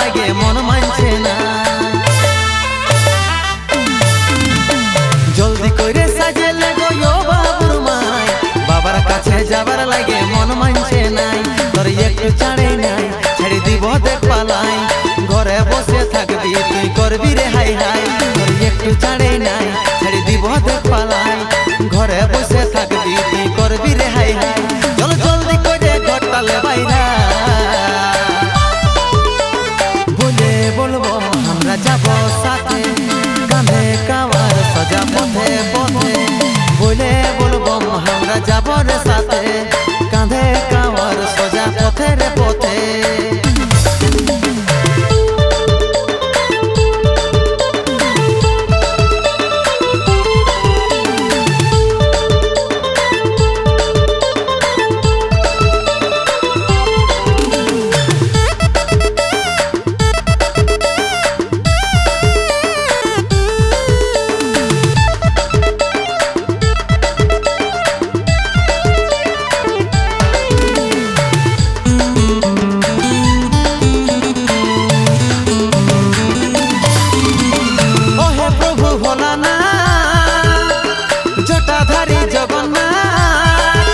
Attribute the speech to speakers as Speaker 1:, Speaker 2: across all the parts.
Speaker 1: লাগে মন মানছে না। জলদি করে সাজেলে গো বাবুর মাই, বাবার কাছে যাবার লাগে মন মানছে নাই। তোর একটু ছাড়ে নাই, ছেড়ে দিব দেখ পালাই, ঘরে বসে থাকবি তুই করবি রে হাই হাই। তোর একটু ছাড়ে নাই, ছেড়ে দিব দেখ পালাই, ঘরে বসে থাকবি তুই করবি রে হাই হাই। চল জলদি করে ঘটালে বাইরা, বলে বলবো আমরা যাব সাথে, কাঁধে কাওয়ার সজা পথে পথে। বলে বলবো আমরা যাব রে সাথে, কাঁধে কাওয়ার সজা পথে রে পথে। জটাধারী জগন্নাথ,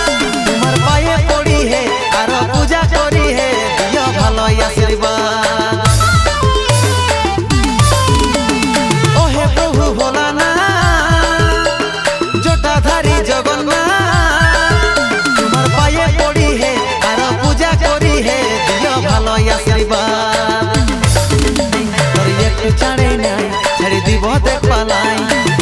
Speaker 1: তোমার পায়ে পড়ি হে আর পূজা করি হে, দিও ভালো আশীর্বাদ। ও হে প্রভু ভোলানাথ, জটাধারী জগন্নাথ, তোমার পায়ে পড়ি হে আর পূজা করি হে, দিও ভালো আশীর্বাদ। তোর একটু ছাড়ে নাই, ছেড়ে দিব দেখ পালাই,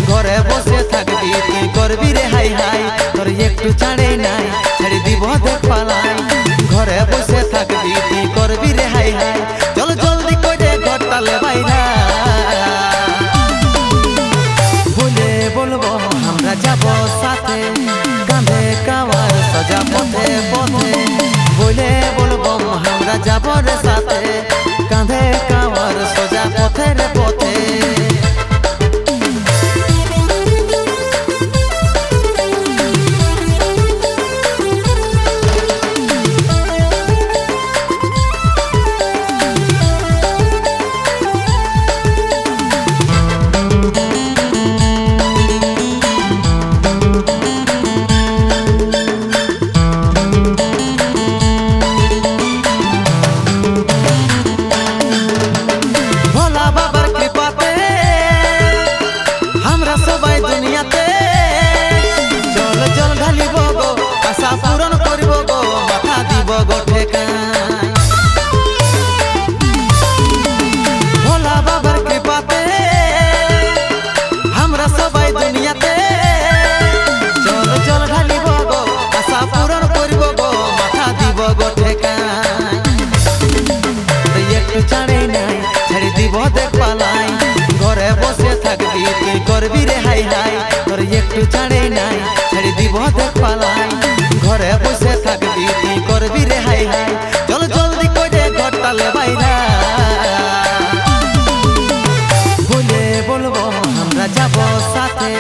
Speaker 1: ঘরে বসে থাকবি তুই করবি রে হাই হাই। তোর একটু ছাড়ে নাই, ছেড়ে দিব দেখ পালাই, ঘরে বসে থাকবি তুই করবি রে হাই হাই। চল জলদি করে ঘটালে বাইরা, বলে বলবো আমরা যাব সাথে, কাঁধে কাওয়ার সজা পথে পথে। বলে বলবো আমরা যাব রে সাথে, কাঁধে কাওয়ার সজা পথে রে পথে। পূরণ করিব গো, মাথা দিব গো ঠেকায়। ভোলা বাবার কৃপাতে আমরা সবাই দুনিয়াতে, চল চল ঢালিব গো, আশা পূরণ করিব গো, মাথা দিব গো ঠেকায়। একটু ছাড়ে নাই, ছেড়ে দিব দেখ পালাই, ঘরে বসে থাকবি তুই করবি রে হাই হাই। তোর একটু ছাড়ে নাই, ছেড়ে দিব দেখ পালাই, ঘরে বসে থাকবি তুই করবি রে হাই হাই। চল জলদি করে ঘটালে বাইরা, বলে বলবো আমরা যাব সাথে,